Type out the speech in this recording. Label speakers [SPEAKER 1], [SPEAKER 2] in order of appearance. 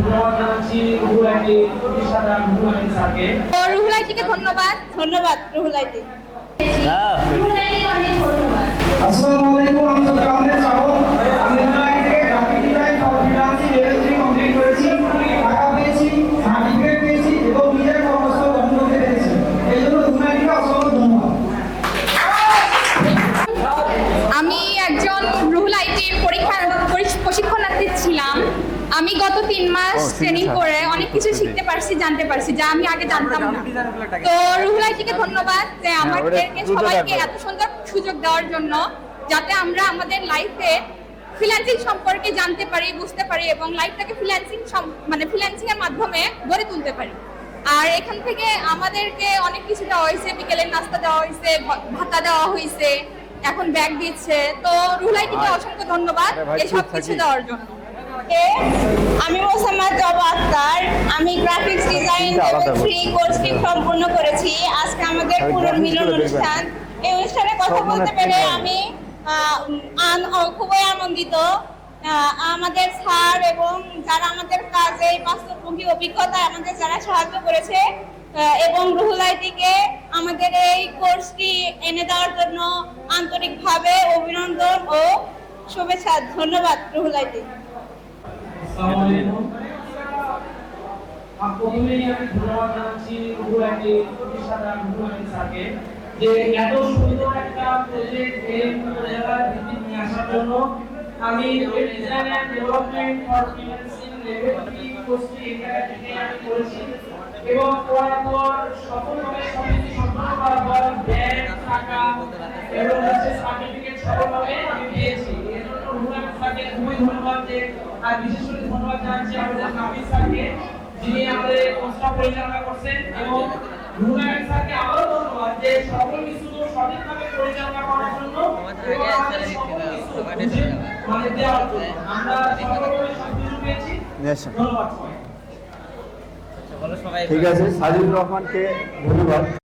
[SPEAKER 1] ধন্যবাদ জানাচ্ছি রুহুল আইটি প্রতিষ্ঠাতা রুহুল আইটি স্যারকে।
[SPEAKER 2] রুহুল আইটিকে ধন্যবাদ রুহুল আইটি।
[SPEAKER 1] আসসালামু আলাইকুম। আমাদের চাবো আমি রুহুল আইটি থেকে গ্রাফিক ডিজাইন ও ফ্রিল্যান্সিং লেভেল 3 কমপ্লিট করেছি, টাকা পেয়েছি, সার্টিফিকেট পেয়েছি এবং নিজের কর্মস্থল গঠন করতে পেরেছি। এই জন্য রুহুল আইটিকে অসংখ্য ধন্যবাদ।
[SPEAKER 2] আমি একজন রুহুল আইটির প্রশিক্ষণার্থী ছিলাম। আমি গত 3 মাস ট্রেনিং করে অনেক কিছু শিখতে পারছি, জানতে পারছি যা আমি আগে জানতাম না। তো রুহুল আইটিকে ধন্যবাদ যে আমাদেরকে সবাইকে এত সুন্দর সুযোগ দেওয়ার জন্য, যাতে আমরা আমাদের লাইফে ফ্রিল্যান্সিং সম্পর্কে জানতে পারি, বুঝতে পারি এবং লাইফটাকে ফ্রিল্যান্সিং এর মাধ্যমে গড়ে তুলতে পারি। আর এখান থেকে আমাদেরকে অনেক কিছু দেওয়া হয়েছে, বিকেলের নাস্তা দেওয়া হয়েছে, ভাতা দেওয়া হয়েছে, এখন ব্যাগ দিচ্ছে। তো রুহুল আইটিকে অসংখ্য ধন্যবাদ এই সব কিছু দেওয়ার জন্য।
[SPEAKER 3] আমি মোসাম্মদ জবা আক্তার। আমি গ্রাফিক্স ডিজাইন লেভেল 3 কোর্সটি সম্পূর্ণ করেছি। আজকে আমাদের পুনর্মিলন অনুষ্ঠান। এই অনুষ্ঠানে কথা বলতে পেরে আমি খুবই আনন্দিত। আমাদের স্যার এবং যারা আমাদের কাজে বাস্তবমুখী অভিজ্ঞতায় আমাদের যারা সাহায্য করেছে এবং রুহুল আইটিকে আমাদের এই কোর্সটি এনে দেওয়ার জন্য আন্তরিকভাবে অভিনন্দন ও শুভেচ্ছা। ধন্যবাদ রুহুল আইটি।
[SPEAKER 1] আসসালামু আলাইকুম। প্রথমেই আমি ধন্যবাদ জানাচ্ছি রুহুল আইটি প্রতিষ্ঠাতা রুহুল আইটি স্যারকে যে এত সুন্দর একটা প্রজেক্ট এই উপজেলার ভিত্তি নিয়ে আসার জন্য। আমি web design and development for freelancing level 3 কোর্সটি এখানে থেকে আমি করেছি এবং করার পর সফলভাবে সবকিছু সম্পন্ন করার পর ব্যাগ, টাকা এবং সার্টিফিকেট সফলভাবে আমি পেয়েছি। এর জন্য রুহুল আইটি স্যারকে খুবই ধন্যবাদ। আর বিশেষ করে ধন্যবাদ জানাচ্ছি আমাদের নাফিস স্যারকে, যিনি আমাদের কোর্সটা পরিচালনা করছেন, এবং রুহুল আইটি স্যারকে আবারও ধন্যবাদ যে সকল কিছু সঠিকভাবে পরিচালনা করার জন্য এবং আমাদের সকল কিছু দেওয়ার জন্য। আমরা সফলভাবে সবকিছু পেয়েছি। ধন্যবাদ সবাই।
[SPEAKER 4] ঠিক আছে, সাজিদুর রহমানকে ধন্যবাদ।